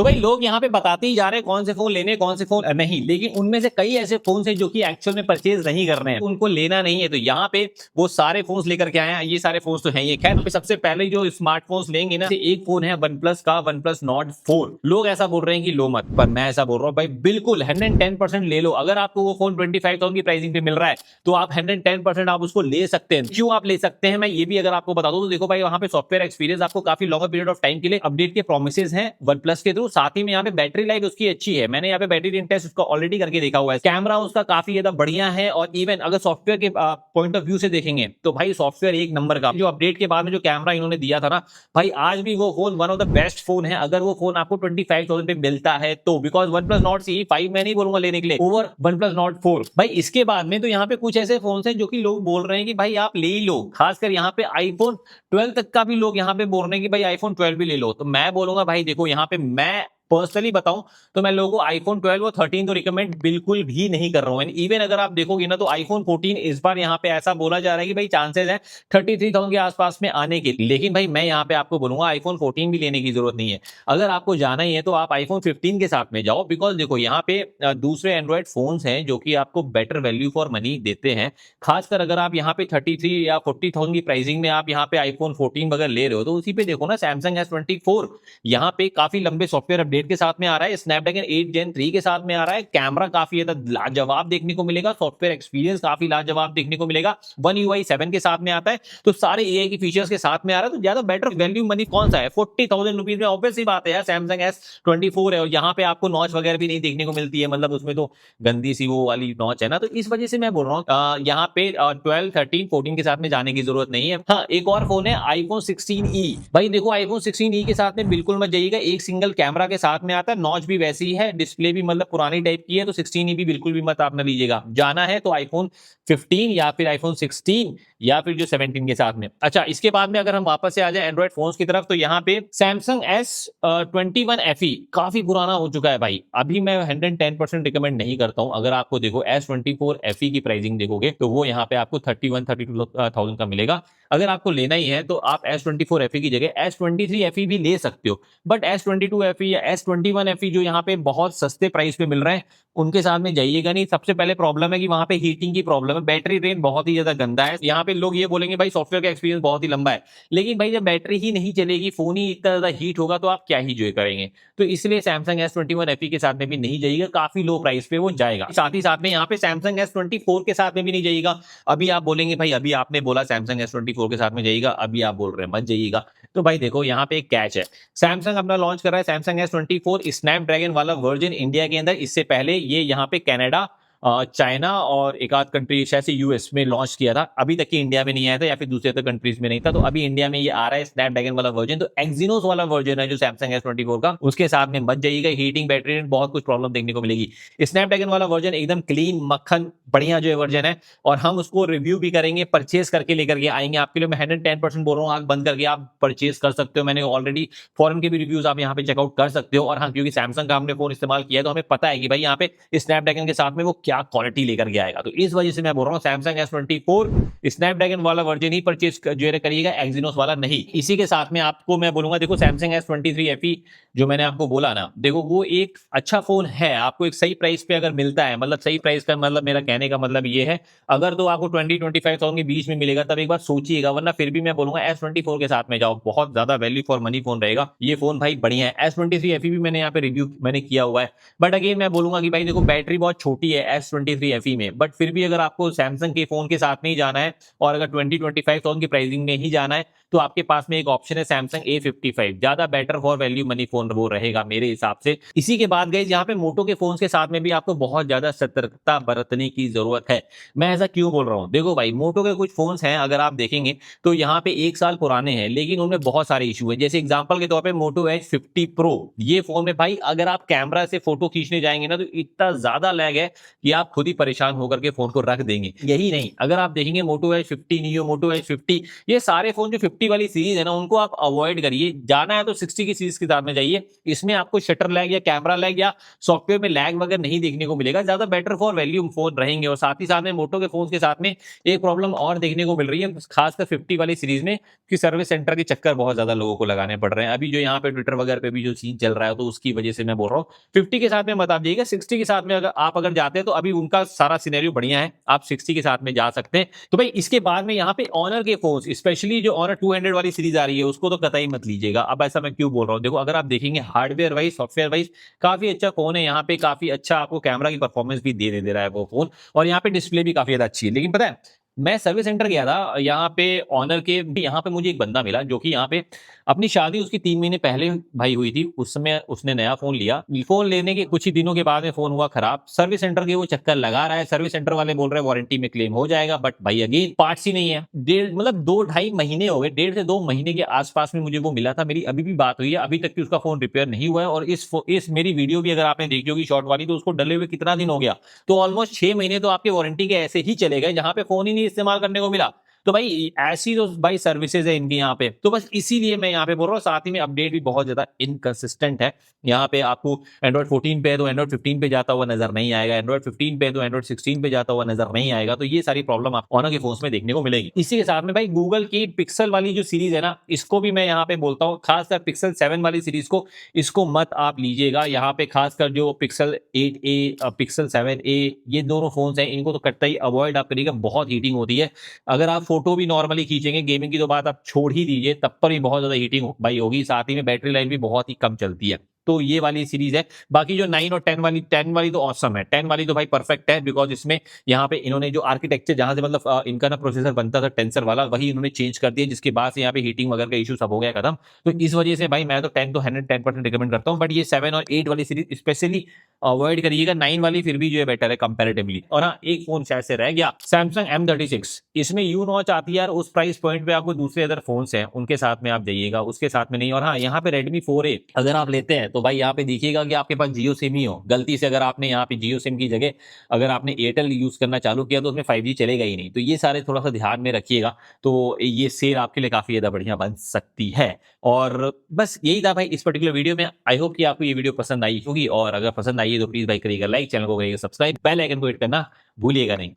तो भाई लोग यहाँ पे बताते ही जा रहे हैं कौन से फोन लेने कौन से फोन नहीं, लेकिन उनमें से कई ऐसे फोन है जो कि एक्चुअल में परचेज नहीं कर रहे हैं, उनको लेना नहीं है। तो यहाँ पे वो सारे फोन लेकर के आए हैं। ये सारे फोन तो हैं ही। खैर सबसे पहले जो स्मार्टफोन्स लेंगे ना, एक फोन है वन प्लस का, वन प्लस नॉट 4। लोग ऐसा बोल रहे हैं कि लो मत, पर मैं ऐसा बोल रहा हूँ भाई बिल्कुल 110% ले लो। अगर आपको वो फोन 25,000 की प्राइसिंग पे मिल रहा है तो आप 110% आप उसको ले सकते हैं। क्यों आप ले सकते हैं मैं ये भी अगर आपको बता दूं तो देखो भाई, वहां पे सॉफ्टवेयर एक्सपीरियंस आपको काफी लॉन्गर पीरियड ऑफ टाइम के लिए अपडेट के प्रोमिसेस हैं वन प्लस के थ्रू। साथ ही में यहाँ पे बैटरी लाइफ उसकी अच्छी है। मैंने यहाँ पे बैटरी टेस्ट उसका ऑलरेडी करके देखा हुआ है। कैमरा उसका काफी ज्यादा बढ़िया है। और इवन अगर सॉफ्टवेयर के पॉइंट ऑफ व्यू से देखेंगे तो भाई सॉफ्टवेयर एक नंबर का। जो अपडेट के बाद में जो कैमरा इन्होंने दिया था ना भाई, आज भी वो phone one of the best phone है। अगर वो फोन आपको 25,000 पे मिलता है तो, बिकॉज वन प्लस नॉट सी 5 मैं नहीं बोलूंगा लेने के लिए ओवर वन प्लस नॉट 4। भाई इसके बाद में तो यहाँ पे कुछ ऐसे फोन हैं जो कि लोग बोल रहे हैं कि भाई आप ले ही लो। खासकर यहाँ पे आईफोन 12 तक का भी लोग यहाँ पे बोल रहे हैं कि भाई आईफोन 12 भी ले लो। तो मैं बोलूंगा भाई देखो, यहाँ पे मैं पर्सनली बताऊं तो मैं लोगों को आईफोन 12 और 13 तो रिकमेंड बिल्कुल भी नहीं कर रहा हूं। इवन अगर आप देखोगे ना तो आईफोन 14 इस बार यहाँ पे ऐसा बोला जा रहा है कि भाई चांसेस है 33,000 के आसपास में आने के। लेकिन भाई मैं यहाँ पे आपको बोलूंगा आईफोन 14 भी लेने की जरूरत नहीं है। अगर आपको जाना ही है तो आप आईफोन 15 के साथ में जाओ। बिकॉज देखो यहाँ पे दूसरे एंड्रॉइड फोन्स हैं जो कि आपको बेटर वैल्यू फॉर मनी देते हैं। खासकर अगर आप यहाँ पे 33 या 40,000 की प्राइसिंग में आप यहाँ पे आईफोन 14 अगर ले रहे हो तो उसी पे देखो ना सैमसंग S24 यहाँ पे काफी लंबे सॉफ्टवेयर अपडेट के साथ में आ रहा है। स्नैपड्रैगन 8 Gen 3 के साथ में आ रहा है। कैमरा काफी लाजवाब देखने को मिलेगा। सॉफ्टवेयर एक्सपीरियंस काफी लाजवाब देखने को मिलेगा। वन UI 7 के साथ में आता है। तो सारे AI की फीचर्स के साथ में आ रहा है। तो ज्यादा बेटर वैल्यू मनी कौन सा है 40,000 रुपीज में? ऑब्वियस सी बात है यार, सैमसंग S24 है और यहाँ पे आपको नॉच वगैरह भी नहीं देखने को मिलती है। मतलब उसमें तो गंदी सी वो वाली नॉच है ना। तो इस वजह से मैं बोल रहा हूँ यहाँ पे 12, 13, 14 के साथ में जाने की जरूरत नहीं है। हाँ, एक और फोन है आईफोन 16e। भाई देखो आईफोन 16e के साथ में बिल्कुल मत जाइएगा। एक सिंगल कैमरा के साथ में आता है, नॉच भी वैसी है, डिस्प्ले भी मतलब पुरानी टाइप की है। तो 16e भी बिल्कुल भी मत आप न लीजिएगा। जाना है तो आईफोन 15 या फिर आईफोन 16 या फिर जो 17 के साथ में। अच्छा, इसके बाद में अगर हम वापस से आ जाए एंड्रॉइड फोन्स की तरफ तो यहाँ पे सैमसंग S21 FE काफी पुराना हो चुका है भाई। अभी मैं 110% रिकमेंड नहीं करता हूं। अगर आपको देखो S24 FE की प्राइसिंग देखोगे तो वो यहाँ पे आपको 32,000 का मिलेगा। अगर आपको लेना ही है तो आप S24 FE की जगह S23 FE भी ले सकते हो। बट S22 FE या S21 FE जो यहाँ पे बहुत सस्ते प्राइस पे मिल रहे हैं उनके साथ में जाइएगा नहीं। सबसे पहले प्रॉब्लम है कि वहां पे हीटिंग की प्रॉब्लम है। बैटरी ड्रेन बहुत ही ज्यादा गंदा है। यहाँ पे लोग ये बोलेंगे भाई सॉफ्टवेयर का एक्सपीरियंस बहुत ही लंबा है, लेकिन भाई जब बैटरी ही नहीं चलेगी, फोन ही इतना ज्यादा हीट होगा तो आप क्या ही जो करेंगे। तो इसलिए सैमसंग S21 FE के साथ में भी नहीं जाइएगा। काफी लो प्राइस पे वो जाएगा। साथ ही साथ में यहाँ पे सैमसंग S24 के साथ में भी नहीं जाइएगा। अभी आप बोलेंगे भाई अभी आपने बोला सैमसंग S24 के साथ में जाइएगा, अभी आप बोल रहे हैं मत जाइएगा। तो भाई देखो यहाँ पे एक कैच है। सैमसंग अपना लॉन्च कर रहा है सैमसंग S24 स्नैपड्रैगन वाला वर्जन इंडिया के अंदर। इससे पहले ये यहाँ पे कनाडा, चाइना और एक आध कंट्री शायद से यूएस में लॉन्च किया था। अभी तक कि इंडिया में नहीं आया था या फिर दूसरे अदर कंट्रीज में नहीं था। तो अभी इंडिया में ये आ रहा है स्नैपड्रैगन वाला वर्जन। तो एक्सिनोस वाला वर्जन है जो सैमसंग S24 का, उसके साथ में मत जाइएगा। हीटिंग, बैटरी में बहुत कुछ प्रॉब्लम देखने को मिलेगी। स्नैपड्रैगन वाला वर्जन एकदम क्लीन मक्खन बढ़िया जो वर्जन है, और हम उसको रिव्यू भी करेंगे, परचेस करके लेकर के आएंगे आपके लिए। मैं 110% बोल रहा हूँ, आंख बंद करके आप परचेस कर सकते हो। मैंने ऑलरेडी फॉरेन के भी रिव्यूज आप यहाँ पे चेकआउट कर सकते हो। और हाँ, क्योंकि सैमसंग का हमने फोन इस्तेमाल किया तो हमें पता है कि भाई यहाँ पे स्नैपड्रैगन के साथ में वो क्या क्वालिटी लेकर के आएगा। तो इस वजह से मैं बोल रहा हूँ सैमसंग S24 स्नैपड्रैगन वाला वर्जन ही परचेज जो करिएगा, एक्सिनोस वाला नहीं। इसी के साथ में आपको मैं बोलूंगा देखो सैमसंग S23 FE जो मैंने आपको बोला ना, देखो वो एक अच्छा फोन है। आपको एक सही प्राइस पे अगर मिलता है, मतलब सही प्राइस का मतलब मेरा कहने का मतलब ये है, अगर तो आपको 20-25,000 के बीच में मिलेगा तब एक बार सोचिएगा। वरना फिर भी मैं बोलूंगा S24 के साथ में जाओ, बहुत ज्यादा वैल्यू फॉर मनी फोन रहेगा। ये फोन भाई बढ़िया है। S23 FE भी मैंने यहाँ पे रिव्यू मैंने किया हुआ है। बट अगेन मैं बोलूंगा कि भाई देखो बैटरी बहुत छोटी है S23 FE में। बट फिर भी अगर आपको सैमसंग के फोन के साथ में ही जाना है और अगर 20-25,000 की प्राइसिंग में ही जाना है तो आपके पास में एक ऑप्शन है सैमसंग A55। ज्यादा better for value money phone वो रहेगा मेरे हिसाब से। इसी के बाद गए यहाँ पे मोटो के फोन के साथ में भी आपको बहुत ज्यादा सतर्कता बरतने की जरूरत है। मैं ऐसा क्यों बोल रहा हूँ, देखो भाई मोटो के कुछ फोन्स हैं अगर आप देखेंगे तो यहाँ पे 1 साल पुराने हैं, लेकिन उनमें बहुत सारे इशू है। जैसे एग्जांपल के तौर पे मोटो एज 50 प्रो, ये फोन में भाई अगर आप कैमरा से फोटो खींचने जाएंगे ना तो इतना ज्यादा लैग है कि कि आप खुद ही परेशान होकर के फोन को रख देंगे। यही नहीं, अगर आप देखेंगे Moto Edge 50 neo, Moto Edge 50, ये सारे फोन जो 50 वाली सीरीज है ना, उनको आप अवॉइड करिए। जाना है तो 60 की सीरीज के साथ में जाइए। इसमें आपको शटर लैग या कैमरा लैग या सॉफ्टवेयर में लैग वगैरह नहीं देखने को मिलेगा, ज्यादा बेटर फॉर वैल्यू फोन रहेंगे। और साथ ही साथ में मोटो के फोन के साथ में एक प्रॉब्लम और देखने को मिल रही है, खासकर 50 वाली सीरीज में, कि सर्विस सेंटर के चक्कर बहुत ज्यादा लोगों को लगाने पड़ रहे हैं। अभी जो यहाँ पे ट्विटर वगैरह पे भी जो सीन चल रहा है, तो उसकी वजह से मैं बोल रहा हूँ 50 के साथ में मत आप जाइएगा। 60 के साथ में अगर जाते हैं तो अभी उनका सारा सिनेरियो बढ़िया है, आप 60 के साथ में जा सकते हैं। तो भाई इसके बाद में यहाँ पे ऑनर के फोन, स्पेशली जो ऑनर 200 वाली सीरीज आ रही है, उसको तो कतई मत लीजिएगा। अब ऐसा मैं क्यों बोल रहा हूँ, देखो अगर आप देखेंगे हार्डवेयर वाइज, सॉफ्टवेयर वाइज काफी अच्छा फोन है। यहाँ पे काफी अच्छा आपको कैमरा की परफॉर्मेंस भी दे रहा है वो फोन, और यहाँ पे डिस्प्ले भी काफी ज्यादा अच्छी है। लेकिन पता है, मैं सर्विस सेंटर गया था यहाँ पे ऑनर के, यहाँ पे मुझे एक बंदा मिला जो कि यहाँ पे अपनी शादी उसकी 3 महीने पहले भाई हुई थी। उस समय उसने नया फोन लिया। फोन लेने के कुछ ही दिनों के बाद में फोन हुआ खराब। सर्विस सेंटर के वो चक्कर लगा रहा है, सर्विस सेंटर वाले बोल रहे हैं वारंटी में क्लेम हो जाएगा, बट भाई अगेन पार्ट्स ही नहीं है। मतलब 2-2.5 महीने हो गए, 1.5 से 2 महीने के आसपास में मुझे वो मिला था। मेरी अभी भी बात हुई है, अभी तक कि उसका फोन रिपेयर नहीं हुआ है। और इस मेरी वीडियो भी अगर आपने देखी होगी शॉर्ट वाली, तो उसको डले हुए कितना दिन हो गया, तो ऑलमोस्ट 6 महीने तो आपके वारंटी के ऐसे ही चले गए, जहां पे फोन ही नहीं इस्तेमाल करने को मिला। तो भाई ऐसी तो भाई सर्विसेज है इनकी यहाँ पे, तो बस इसीलिए मैं यहाँ पे बोल रहा हूँ। साथ ही में अपडेट भी बहुत ज्यादा इनकंसिस्टेंट है। यहाँ पे आपको एंड्रॉइड 14 पे है तो एंड्रॉइड 15 पे जाता हुआ नजर नहीं आएगा, एंड्रॉइड 15 पे है तो एंड्रॉइड 16 पे जाता हुआ नजर नहीं आएगा। तो ये सारी प्रॉब्लम आप ऑनर के फोन्स में देखने को मिलेगी। इसी के साथ में भाई गूगल की पिक्सल वाली जो सीरीज है ना, इसको भी मैं यहाँ पे बोलता हूँ, खासकर पिक्सल 7 वाली सीरीज को, इसको मत आप लीजिएगा। यहाँ पे खासकर जो पिक्सल 8a, पिक्सल 7a, ये दोनों फोन्स हैं, इनको तो कतई अवॉइड आप करिएगा। बहुत हीटिंग होती है। अगर आप फोटो भी नॉर्मली खींचेंगे, गेमिंग की तो बात आप छोड़ ही दीजिए, तब पर भी बहुत ज्यादा हीटिंग भाई होगी। साथ ही में बैटरी लाइफ भी बहुत ही कम चलती है। तो ये वाली सीरीज है। बाकी जो 9 और 10 वाली तो ऑसम है। 10 वाली तो भाई परफेक्ट है, बिकॉज इसमें यहाँ पे इन्होंने जो आर्किटेक्चर, जहां से मतलब इनका ना प्रोसेसर बनता था टेंसर वाला, वही इन्होंने चेंज कर दिया, जिसके बाद से यहाँ पे हीटिंग वगैरह का इशू सब हो गया खत्म। तो इस वजह से भाई मैं तो 10 तो 110% रिकमेंड करता हूँ। बट ये 7 और 8 वाली सीरीज स्पेशली अवॉइड करिएगा। 9 वाली फिर भी जो है बेटर है कंपैरेटिवली। और हाँ, एक फोन शायद से रह गया, सैमसंग M36, इसमें यू नॉच आती है यार। उस प्राइस पॉइंट पे आपको दूसरे अदर फोन्स हैं, उनके साथ में आप जाइएगा, उसके साथ में नहीं। और हाँ, यहाँ पे Redmi 4A अगर आप लेते हैं तो भाई यहाँ पे देखिएगा कि आपके पास जियो सिम ही हो। गलती से अगर आपने यहाँ पे जियो सिम की जगह अगर आपने एयरटेल यूज करना चालू किया, तो उसमें 5G चलेगा ही नहीं। तो ये सारे थोड़ा सा ध्यान में रखिएगा, तो ये सेल आपके लिए काफी ज्यादा बढ़िया बन सकती है। और बस यही था भाई इस पर्टिकुलर वीडियो में। आई होप कि आपको ये वीडियो पसंद आई होगी, और अगर पसंद आई है तो प्लीज भाई करिएगा लाइक, चैनल को करिएगा सब्सक्राइब, बेल आइकन को हिट करना भूलिएगा नहीं।